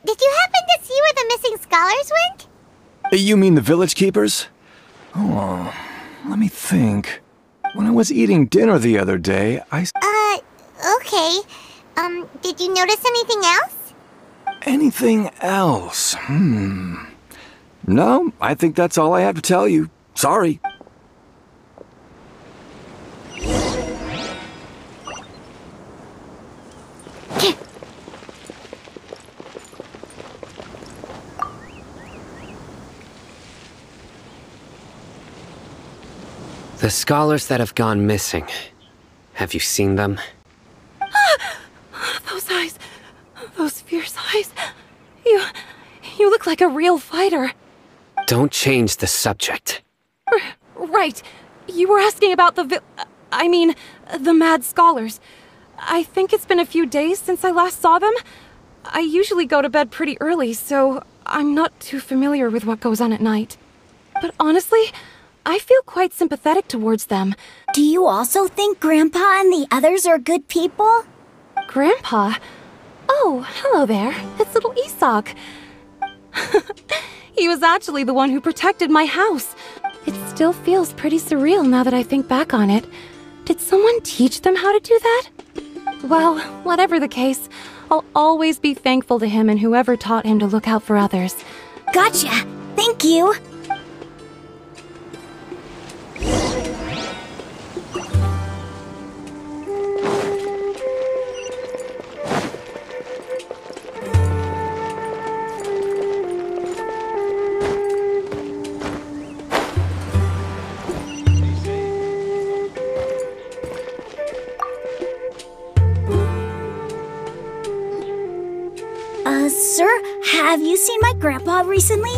did you happen to see where the missing scholars went? You mean the village keepers? Oh, let me think. When I was eating dinner the other day, Okay. Did you notice anything else? Anything else? No, I think that's all I have to tell you. Sorry. The scholars that have gone missing. Have you seen them? Those eyes. Those fierce eyes. You look like a real fighter. Don't change the subject. Right. You were asking about the mad scholars. I think it's been a few days since I last saw them. I usually go to bed pretty early, so I'm not too familiar with what goes on at night. But honestly, I feel quite sympathetic towards them. Do you also think Grandpa and the others are good people? Grandpa? Oh, hello there. It's little Isak. He was actually the one who protected my house. It still feels pretty surreal now that I think back on it. Did someone teach them how to do that? Well, whatever the case, I'll always be thankful to him and whoever taught him to look out for others. Gotcha. Thank you. Sir, have you seen my grandpa recently?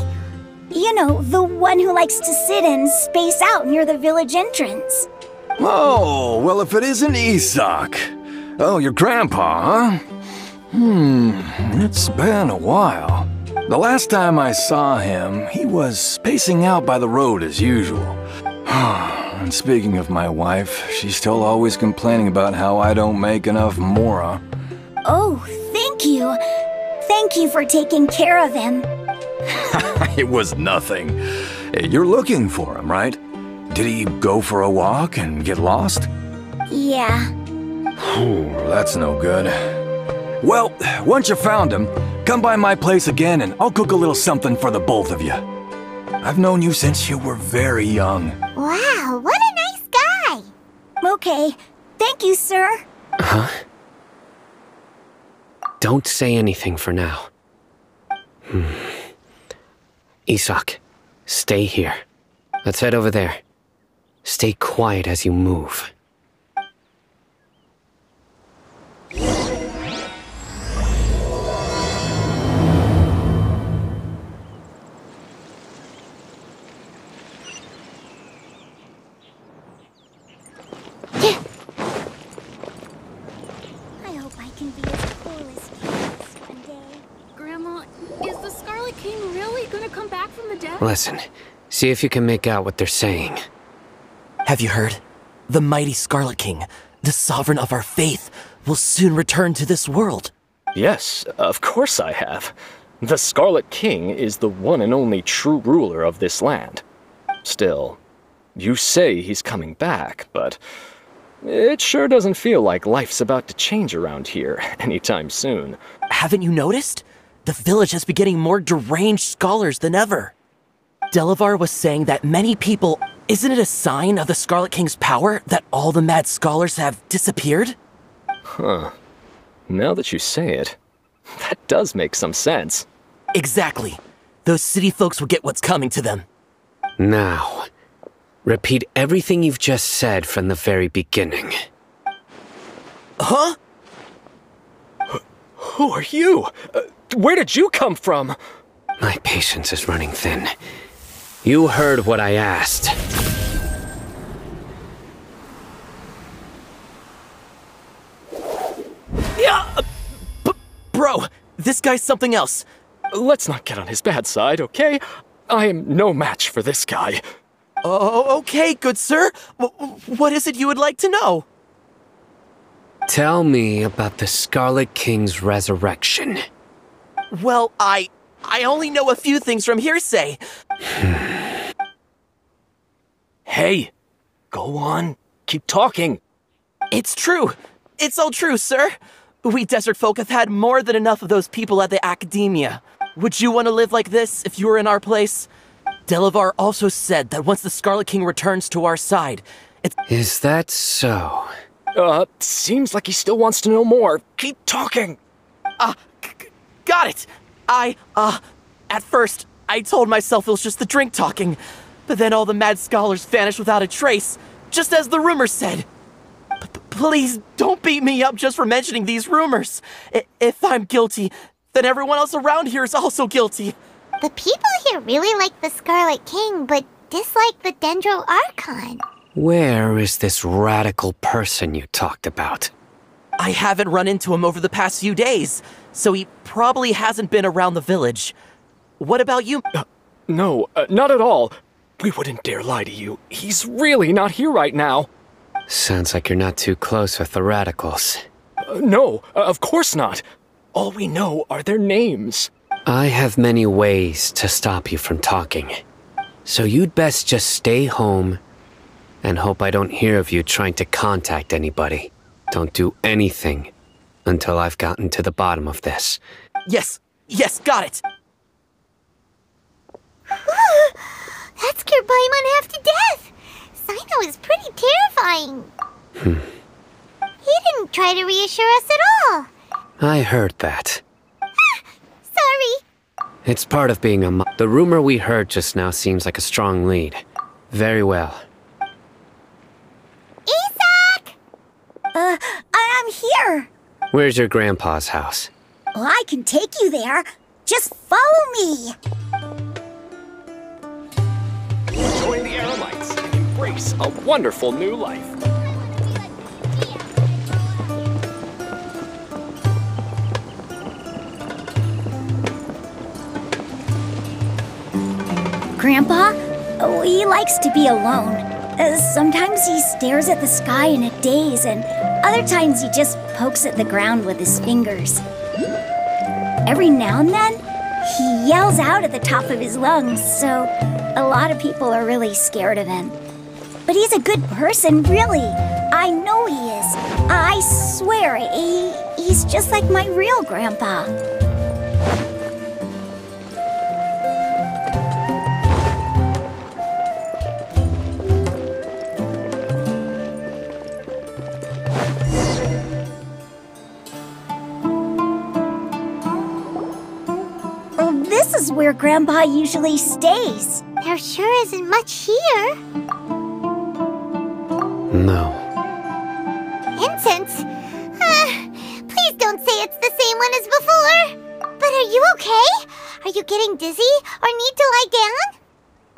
You know, the one who likes to sit and space out near the village entrance. Oh, well, if it isn't Isak. Oh, your grandpa, huh? It's been a while. The last time I saw him, he was spacing out by the road as usual. And speaking of my wife, she's still always complaining about how I don't make enough mora. Oh, thank you. Thank you for taking care of him. It was nothing. You're looking for him, right? Did he go for a walk and get lost? Yeah. Ooh, that's no good. Well, once you found him, come by my place again and I'll cook a little something for the both of you. I've known you since you were very young. Wow, what a nice guy! Okay, thank you, sir. Huh? Don't say anything for now. Isak, stay here. Let's head over there. Stay quiet as you move. I hope I can be as cool as Candace one day. Grandma, is the Scarlet King really gonna come back from the dead? Listen, see if you can make out what they're saying. Have you heard? The mighty Scarlet King, the sovereign of our faith, will soon return to this world. Yes, of course I have. The Scarlet King is the one and only true ruler of this land. Still, you say he's coming back, but it sure doesn't feel like life's about to change around here anytime soon. Haven't you noticed? The village has been getting more deranged scholars than ever. Delavar was saying that many people... Isn't it a sign of the Scarlet King's power that all the mad scholars have disappeared? Huh. Now that you say it, that does make some sense. Exactly. Those city folks will get what's coming to them. Now, repeat everything you've just said from the very beginning. Huh? Who are you? Where did you come from? My patience is running thin. You heard what I asked. Yeah! Bro, this guy's something else. Let's not get on his bad side, okay? I am no match for this guy. Oh, okay, good sir. What is it you would like to know? Tell me about the Scarlet King's resurrection. Well, I only know a few things from hearsay. Hey, go on. Keep talking. It's true. It's all true, sir. We desert folk have had more than enough of those people at the academia. Would you want to live like this if you were in our place? Delavar also said that once the Scarlet King returns to our side, Is that so? Seems like he still wants to know more. Keep talking. Got it! At first, I told myself it was just the drink talking, but then all the mad scholars vanished without a trace, just as the rumors said. Please don't beat me up just for mentioning these rumors. If I'm guilty, then everyone else around here is also guilty. The people here really like the Scarlet King, but dislike the Dendro Archon. Where is this radical person you talked about? I haven't run into him over the past few days, so he probably hasn't been around the village. What about you? No, not at all. We wouldn't dare lie to you. He's really not here right now. Sounds like you're not too close with the radicals. No, of course not. All we know are their names. I have many ways to stop you from talking. So you'd best just stay home and hope I don't hear of you trying to contact anybody. Don't do anything until I've gotten to the bottom of this. Yes, got it. That scared Paimon half to death. Sino is pretty terrifying. He didn't try to reassure us at all. I heard that. Sorry. It's part of being The rumor we heard just now seems like a strong lead. Very well. Isak! I'm here. Where's your grandpa's house? Well, I can take you there. Just follow me. Join the Aramites and embrace a wonderful new life. Grandpa? Oh, he likes to be alone. Sometimes he stares at the sky in a daze, and other times he just pokes at the ground with his fingers. Every now and then, he yells out at the top of his lungs, so a lot of people are really scared of him. But he's a good person, really. I know he is. I swear, he's just like my real grandpa. This is where Grandpa usually stays. There sure isn't much here. No. Incense? Please don't say it's the same one as before. But are you okay? Are you getting dizzy or need to lie down?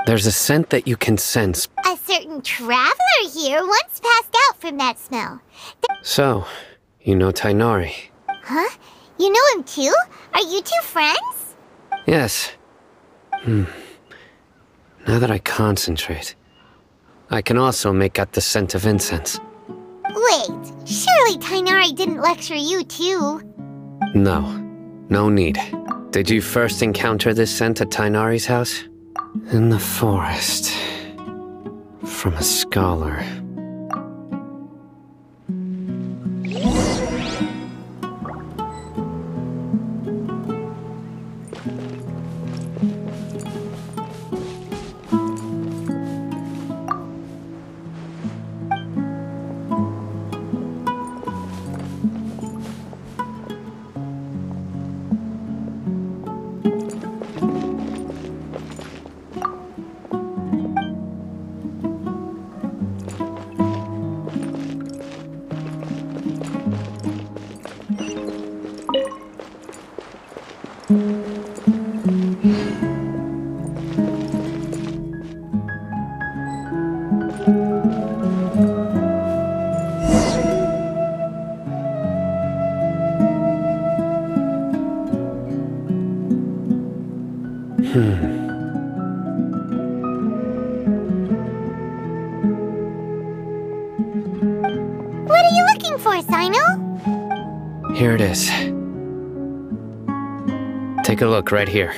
There's a scent that you can sense. A certain traveler here once passed out from that smell. So, you know Tainari? Huh? You know him too? Are you two friends? Yes. Now that I concentrate, I can also make out the scent of incense. Wait, surely Tainari didn't lecture you too? No. No need. Did you first encounter this scent at Tainari's house? In the forest. From a scholar. What are you looking for, Sino? Here it is. Take a look right here.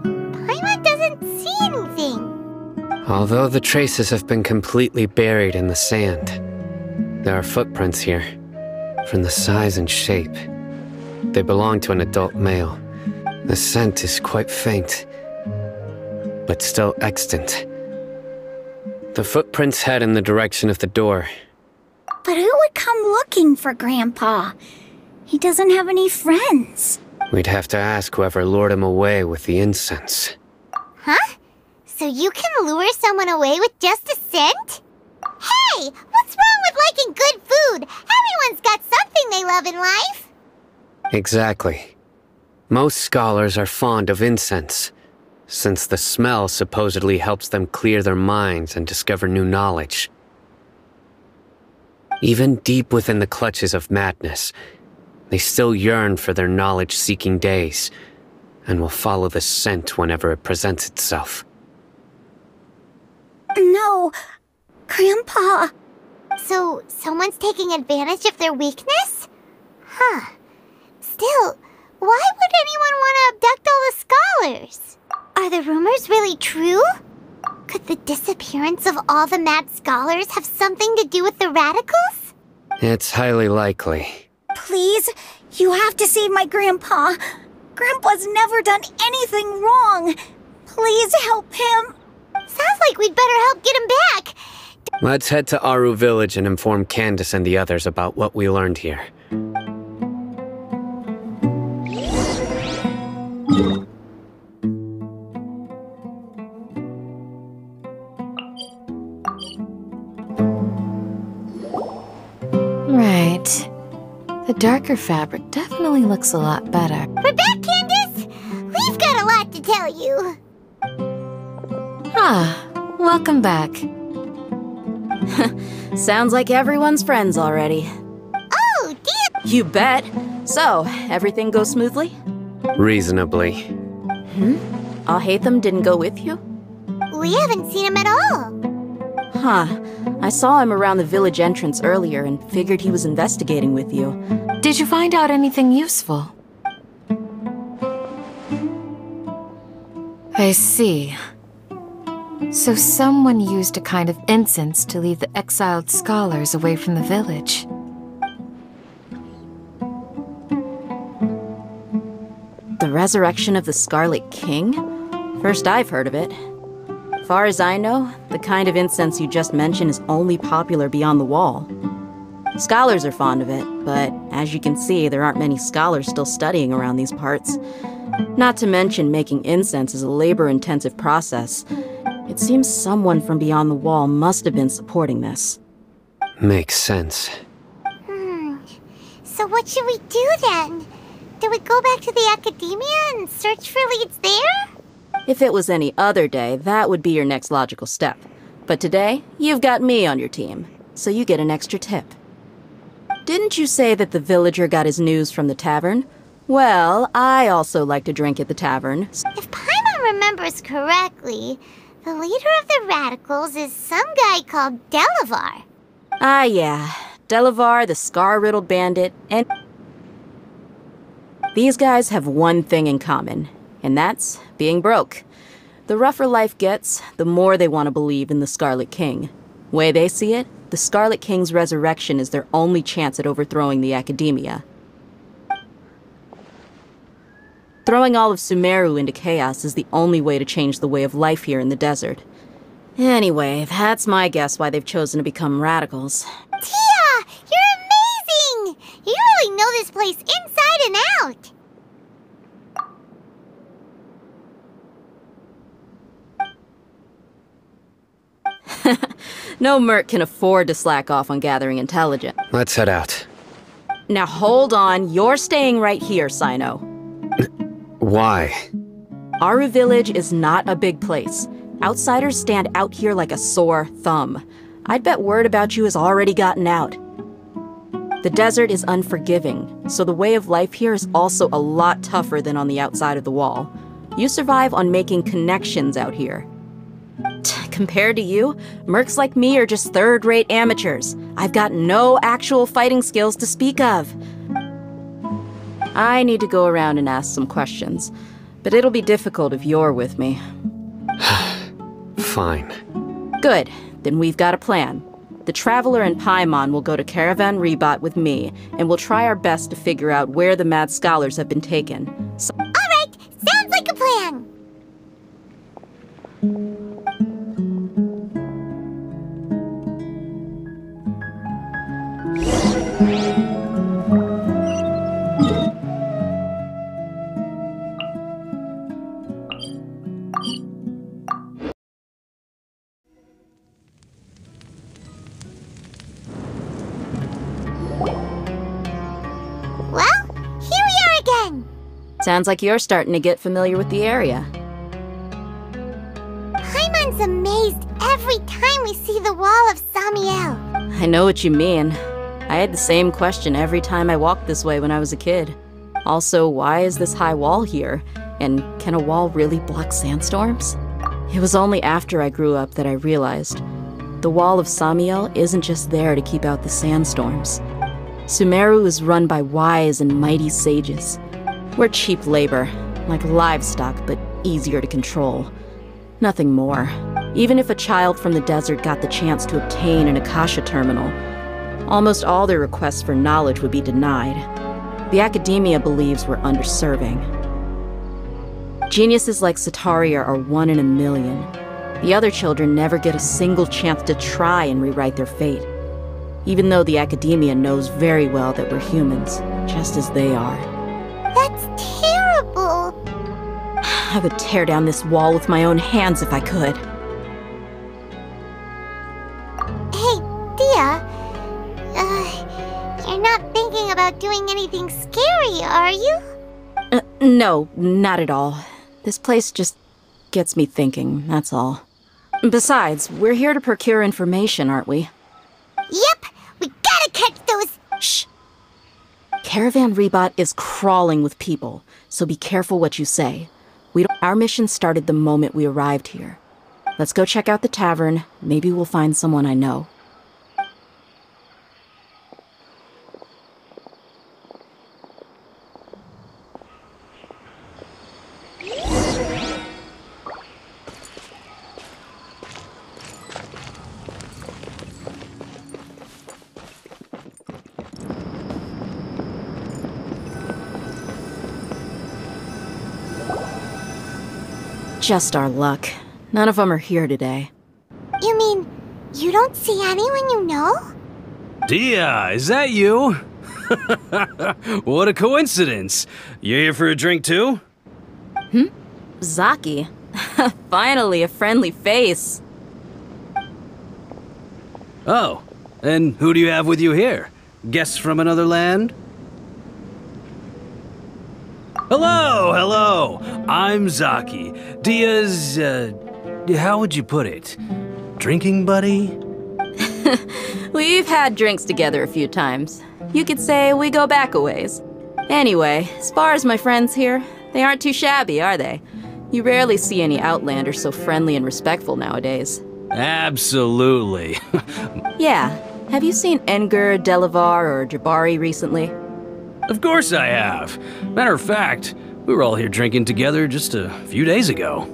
Paimon doesn't see anything. Although the traces have been completely buried in the sand, there are footprints here, from the size and shape. They belong to an adult male. The scent is quite faint, but still extant. The footprints head in the direction of the door. But who would come looking for Grandpa? He doesn't have any friends. We'd have to ask whoever lured him away with the incense. Huh? So you can lure someone away with just a scent? Hey, what's wrong with liking good food? Everyone's got something they love in life. Exactly. Most scholars are fond of incense, since the smell supposedly helps them clear their minds and discover new knowledge. Even deep within the clutches of madness, they still yearn for their knowledge-seeking days, and will follow the scent whenever it presents itself. No, Grandpa. So, someone's taking advantage of their weakness? Huh. Still, why would anyone want to abduct all the scholars? Are the rumors really true? Could the disappearance of all the mad scholars have something to do with the radicals? It's highly likely. Please, you have to save my Grandpa. Grandpa's never done anything wrong. Please help him. Sounds like we'd better help get him back. Let's head to Aru Village and inform Candace and the others about what we learned here. Right. The darker fabric definitely looks a lot better. We're back, Candace! We've got a lot to tell you. Ah, welcome back. Sounds like everyone's friends already. Oh, dear! You bet. So, everything goes smoothly? Reasonably. Alhaitam didn't go with you? We haven't seen him at all. Huh. I saw him around the village entrance earlier and figured he was investigating with you. Did you find out anything useful? I see. So someone used a kind of incense to lead the exiled scholars away from the village. The resurrection of the Scarlet King? First I've heard of it. Far as I know, the kind of incense you just mentioned is only popular beyond the wall. Scholars are fond of it, but as you can see, there aren't many scholars still studying around these parts. Not to mention making incense is a labor-intensive process. It seems someone from beyond the wall must have been supporting this. Makes sense. So what should we do then? Do we go back to the academia and search for leads there? If it was any other day, that would be your next logical step. But today, you've got me on your team, so you get an extra tip. Didn't you say that the villager got his news from the tavern? Well, I also like to drink at the tavern. If Paimon remembers correctly, the leader of the radicals is some guy called Delavar. Ah, yeah. Delavar, the scar-riddled bandit, and... These guys have one thing in common, and that's being broke. The rougher life gets, the more they want to believe in the Scarlet King. Way they see it, the Scarlet King's resurrection is their only chance at overthrowing the academia. Throwing all of Sumeru into chaos is the only way to change the way of life here in the desert. Anyway, that's my guess why they've chosen to become radicals. Tia! You're amazing! You really know this place inside and out! No merc can afford to slack off on gathering intelligence. Let's head out. Now hold on, you're staying right here, Sino. Why? Aru Village is not a big place. Outsiders stand out here like a sore thumb. I'd bet word about you has already gotten out. The desert is unforgiving, so the way of life here is also a lot tougher than on the outside of the wall. You survive on making connections out here. Compared to you, mercs like me are just third-rate amateurs. I've got no actual fighting skills to speak of. I need to go around and ask some questions, but it'll be difficult if you're with me. Fine. Good, then we've got a plan. The Traveler and Paimon will go to Caravan Rebot with me, and we'll try our best to figure out where the Mad Scholars have been taken. Alright, sounds like a plan! Sounds like you're starting to get familiar with the area. Paimon's amazed every time we see the wall of Samiel. I know what you mean. I had the same question every time I walked this way when I was a kid. Also, why is this high wall here? And can a wall really block sandstorms? It was only after I grew up that I realized the wall of Samiel isn't just there to keep out the sandstorms. Sumeru is run by wise and mighty sages. We're cheap labor, like livestock, but easier to control. Nothing more. Even if a child from the desert got the chance to obtain an Akasha terminal, almost all their requests for knowledge would be denied. The academia believes we're underserving. Geniuses like Sataria are 1 in a million. The other children never get a single chance to try and rewrite their fate, even though the academia knows very well that we're humans, just as they are. That's terrible! I would tear down this wall with my own hands if I could. Hey, Dia. You're not thinking about doing anything scary, are you? No, not at all. This place just gets me thinking, that's all. Besides, we're here to procure information, aren't we? Yep! We gotta catch those— Shh! Caravan Rebot is crawling with people, so be careful what you say. Our mission started the moment we arrived here. Let's go check out the tavern. Maybe we'll find someone I know. Just our luck. None of them are here today. You mean, you don't see anyone you know? Dia, is that you? What a coincidence. You here for a drink too? Zaki. Finally, a friendly face. Oh, and who do you have with you here? Guests from another land? Hello! I'm Zaki. Dia's, how would you put it? Drinking buddy? We've had drinks together a few times. You could say we go back a ways. Anyway, as far as my friends here, they aren't too shabby, are they? You rarely see any Outlanders so friendly and respectful nowadays. Absolutely. Yeah. Have you seen Engur, Delavar, or Jabari recently? Of course I have. Matter of fact, we were all here drinking together just a few days ago.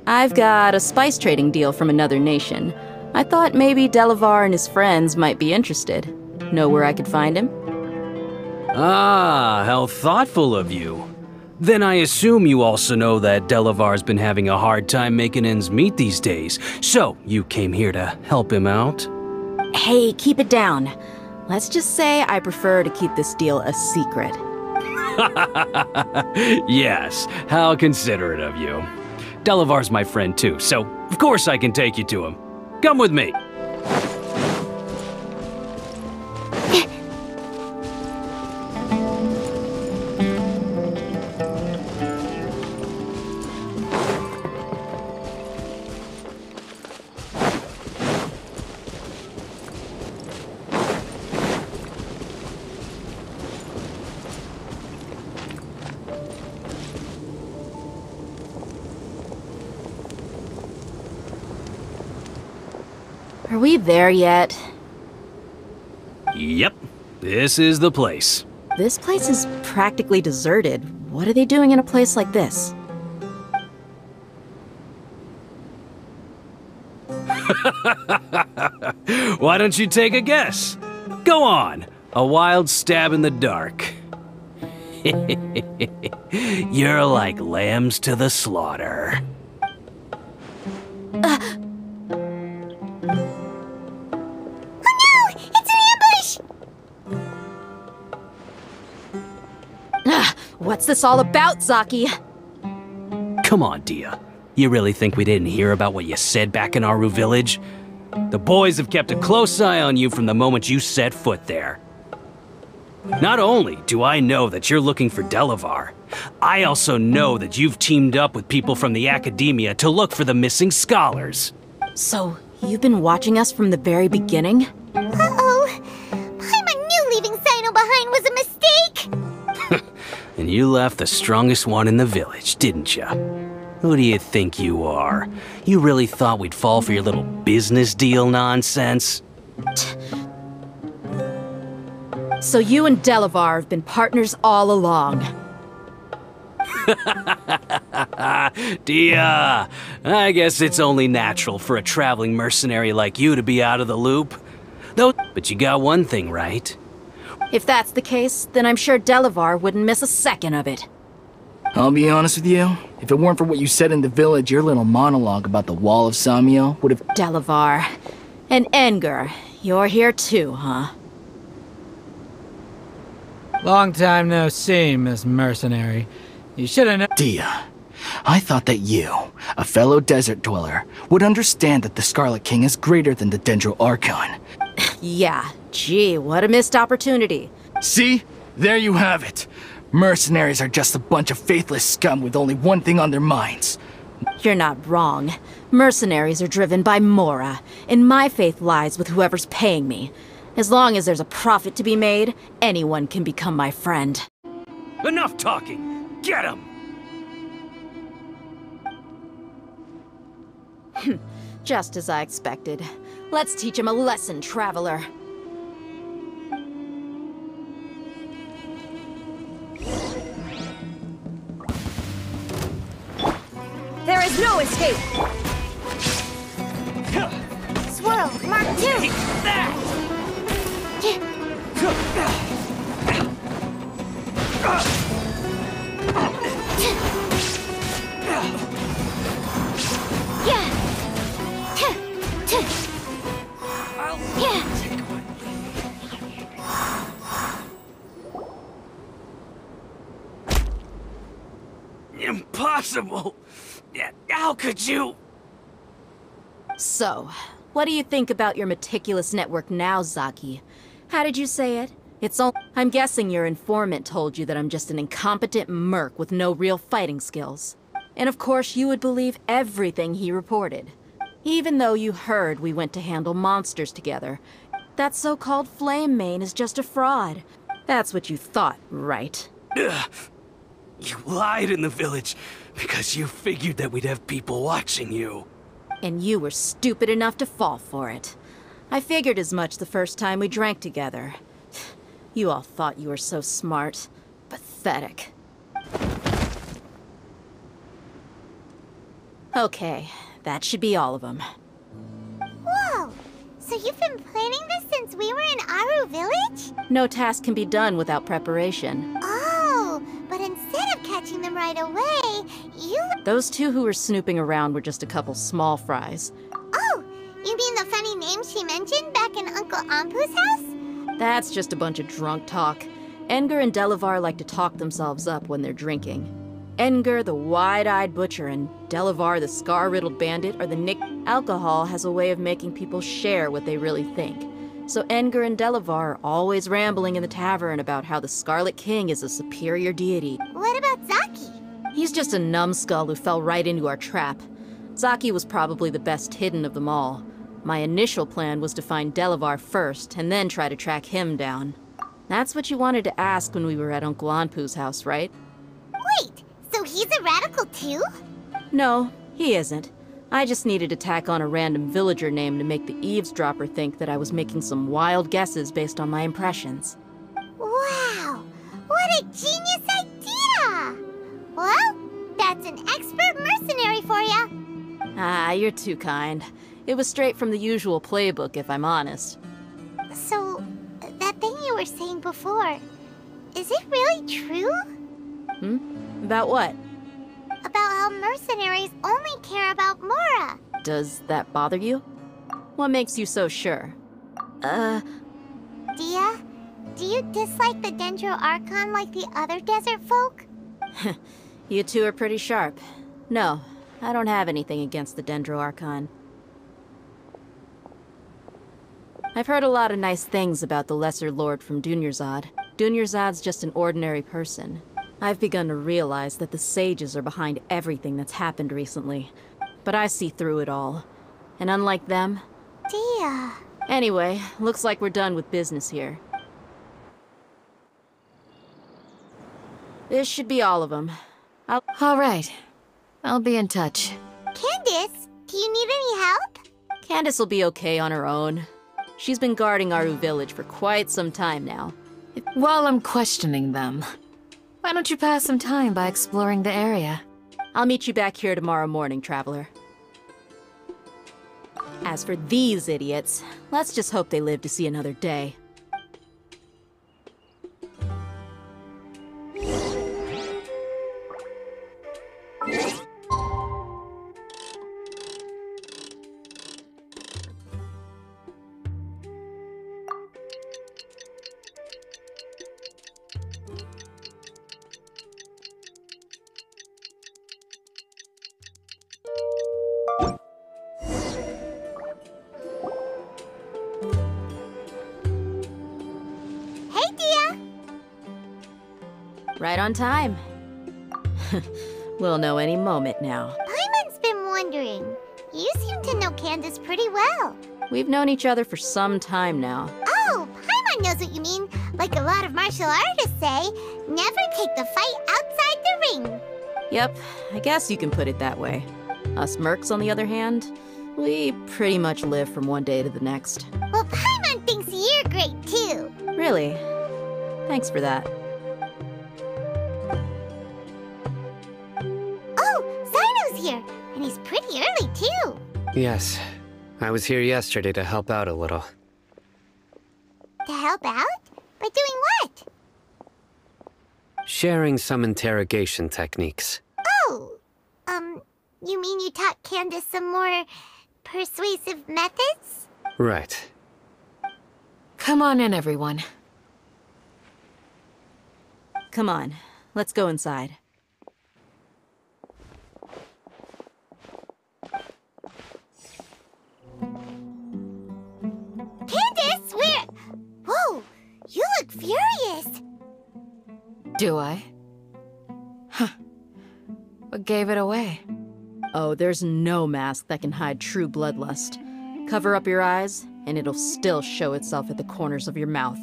I've got a spice trading deal from another nation. I thought maybe Delavar and his friends might be interested. Know where I could find him? Ah, how thoughtful of you. Then I assume you also know that Delavar's been having a hard time making ends meet these days, so you came here to help him out? Hey, keep it down. Let's just say I prefer to keep this deal a secret. Yes, how considerate of you. Delavar's my friend too, so of course I can take you to him. Come with me. Are we there yet? Yep, this is the place. This place is practically deserted. What are they doing in a place like this? Why don't you take a guess? Go on. A wild stab in the dark. You're like lambs to the slaughter. Oh no! It's an ambush! What's this all about, Zaki? Come on, Dia. You really think we didn't hear about what you said back in Aru Village? The boys have kept a close eye on you from the moment you set foot there. Not only do I know that you're looking for Delavar, I also know that you've teamed up with people from the Academia to look for the missing scholars. So, you've been watching us from the very beginning? Uh-oh. Paimon knew leaving Sino behind was a mistake! And you left the strongest one in the village, didn't you? Who do you think you are? You really thought we'd fall for your little business deal nonsense? So you and Delavar have been partners all along. Dia, I guess it's only natural for a traveling mercenary like you to be out of the loop. Though, but you got one thing right. If that's the case, then I'm sure Delavar wouldn't miss a second of it. I'll be honest with you, if it weren't for what you said in the village, your little monologue about the Wall of Samiel would have— Delavar. And Engur, you're here too, huh? Long time no see, Miss Mercenary. You should have known— Dia, I thought that you, a fellow desert dweller, would understand that the Scarlet King is greater than the Dendro Archon. Yeah, gee, what a missed opportunity. See? There you have it. Mercenaries are just a bunch of faithless scum with only one thing on their minds. You're not wrong. Mercenaries are driven by Mora, and my faith lies with whoever's paying me. As long as there's a profit to be made, anyone can become my friend. Enough talking! Get him! Just as I expected. Let's teach him a lesson, traveler. There is no escape! Swirl, Mark 2! Take that! Impossible! How could you? So, what do you think about your meticulous network now, Zaki? How did you say it? I'm guessing your informant told you that I'm just an incompetent merc with no real fighting skills. And of course you would believe everything he reported. Even though you heard we went to handle monsters together. That so-called Flame Mane is just a fraud. That's what you thought, right? You lied in the village because you figured that we'd have people watching you. And you were stupid enough to fall for it. I figured as much the first time we drank together. You all thought you were so smart. Pathetic. Okay, that should be all of them. Whoa! So you've been planning this since we were in Aru Village? No task can be done without preparation. Oh, but instead of catching them right away, you— Those two who were snooping around were just a couple small fries. Oh, you mean the funny name she mentioned back in Uncle Ampu's house? That's just a bunch of drunk talk. Engur and Delavar like to talk themselves up when they're drinking. Engur, the wide-eyed butcher, and Delavar, the scar-riddled bandit, are the nick— Alcohol has a way of making people share what they really think. So Engur and Delavar are always rambling in the tavern about how the Scarlet King is a superior deity. What about Zaki? He's just a numbskull who fell right into our trap. Zaki was probably the best hidden of them all. My initial plan was to find Delavar first, and then try to track him down. That's what you wanted to ask when we were at Uncle Anpu's house, right? Wait, so he's a radical too? No, he isn't. I just needed to tack on a random villager name to make the eavesdropper think that I was making some wild guesses based on my impressions. Wow! What a genius idea! Well, that's an expert mercenary for ya. Ah, you're too kind. It was straight from the usual playbook, if I'm honest. So, that thing you were saying before, is it really true? About what? About how mercenaries only care about Mora. Does that bother you? What makes you so sure? Dia, do you dislike the Dendro Archon like the other desert folk? You two are pretty sharp. No, I don't have anything against the Dendro Archon. I've heard a lot of nice things about the Lesser Lord from Dunyarzad. Dunyarzad's just an ordinary person. I've begun to realize that the sages are behind everything that's happened recently. But I see through it all. And unlike them... Dia... Anyway, looks like we're done with business here. This should be all of them. All right. I'll be in touch. Candace, do you need any help? Candace will be okay on her own. She's been guarding Aru Village for quite some time now. While I'm questioning them, why don't you pass some time by exploring the area? I'll meet you back here tomorrow morning, Traveler. As for these idiots, let's just hope they live to see another day. Right on time. We'll know any moment now. Paimon's been wondering. You seem to know Candace pretty well. We've known each other for some time now. Oh, Paimon knows what you mean. Like a lot of martial artists say, never take the fight outside the ring. Yep, I guess you can put it that way. Us mercs, on the other hand, we pretty much live from one day to the next. Well, Paimon thinks you're great too. Really? Thanks for that. Here, and he's pretty early too. Yes, I was here yesterday to help out a little. To help out? By doing what? Sharing some interrogation techniques. Oh, you mean you taught Candace some more persuasive methods? Right. Come on in, everyone. Come on, let's go inside. Candace, where? Whoa, you look furious. Do I? Huh. What gave it away? Oh, there's no mask that can hide true bloodlust. Cover up your eyes, and it'll still show itself at the corners of your mouth.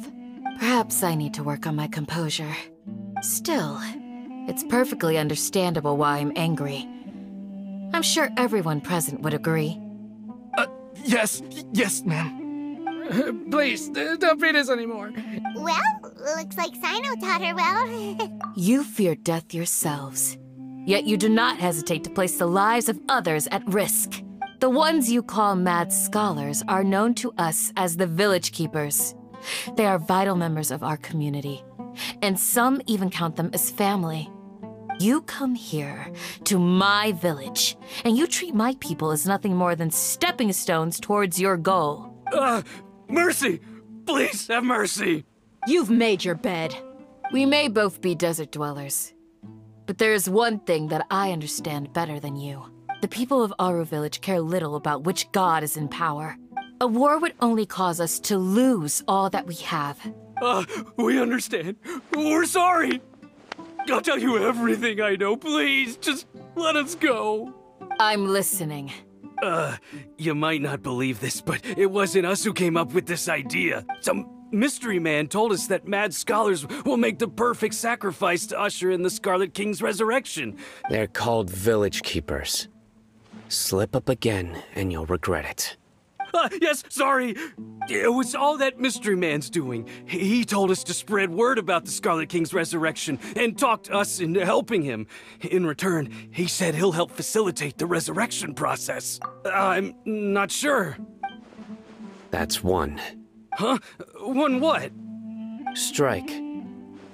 Perhaps I need to work on my composure. Still, it's perfectly understandable why I'm angry. I'm sure everyone present would agree. Yes, ma'am. Please, don't beat us anymore. Well, looks like Sino taught her well. You fear death yourselves, yet you do not hesitate to place the lives of others at risk. The ones you call mad scholars are known to us as the Village Keepers. They are vital members of our community, and some even count them as family. You come here, to my village, and you treat my people as nothing more than stepping stones towards your goal. Mercy! Please have mercy! You've made your bed. We may both be desert dwellers, but there is one thing that I understand better than you. The people of Aru Village care little about which god is in power. A war would only cause us to lose all that we have. We understand. We're sorry! I'll tell you everything I know, please. Just let us go. I'm listening. You might not believe this, but it wasn't us who came up with this idea. Some mystery man told us that mad scholars will make the perfect sacrifice to usher in the Scarlet King's resurrection. They're called Village Keepers. Slip up again, and you'll regret it. Yes, sorry. It was all that mystery man's doing. He told us to spread word about the Scarlet King's resurrection and talked us into helping him. In return, he said he'll help facilitate the resurrection process. I'm not sure. That's one. Huh? One what? Strike.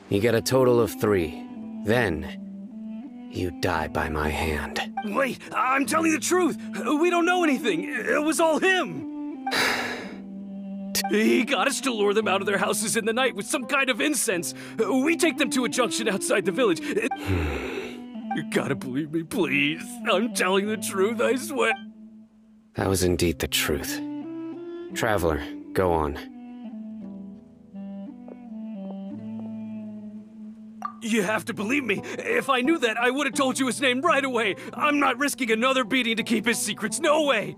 You get a total of 3. Then, you die by my hand. Wait, I'm telling the truth. We don't know anything. It was all him. He got us to lure them out of their houses in the night with some kind of incense. We take them to a junction outside the village. You gotta believe me, please. I'm telling the truth, I swear. That was indeed the truth. Traveler, go on. You have to believe me. If I knew that, I would have told you his name right away. I'm not risking another beating to keep his secrets. No way.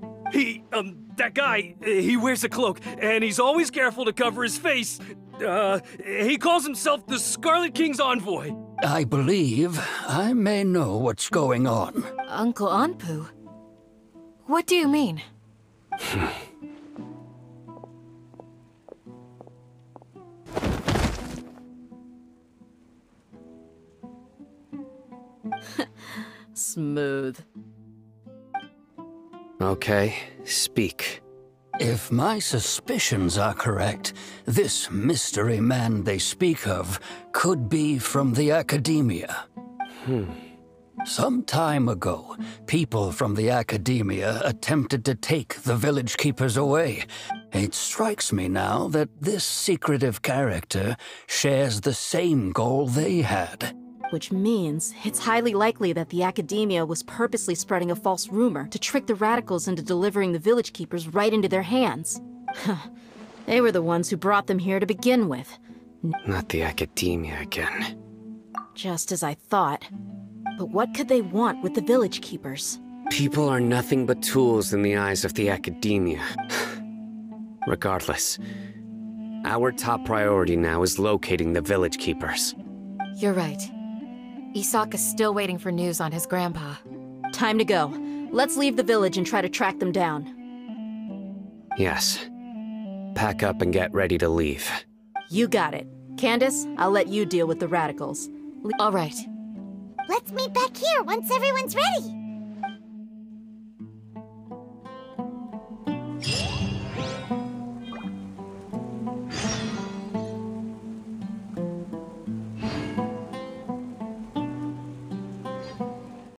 That guy, he wears a cloak, and he's always careful to cover his face. He calls himself the Scarlet King's envoy. I believe I may know what's going on. Uncle Anpu? What do you mean? Smooth. Okay, speak. If my suspicions are correct, this mystery man they speak of could be from the academia. Some time ago, people from the academia attempted to take the village keepers away. It strikes me now that this secretive character shares the same goal they had. Which means it's highly likely that the academia was purposely spreading a false rumor to trick the radicals into delivering the village keepers right into their hands. They were the ones who brought them here to begin with. Not the academia again. Just as I thought. But what could they want with the village keepers? People are nothing but tools in the eyes of the academia. Regardless, our top priority now is locating the village keepers. You're right. Isak is still waiting for news on his grandpa. Time to go. Let's leave the village and try to track them down. Yes. Pack up and get ready to leave. You got it. Candace, I'll let you deal with the radicals. All right. Let's meet back here once everyone's ready.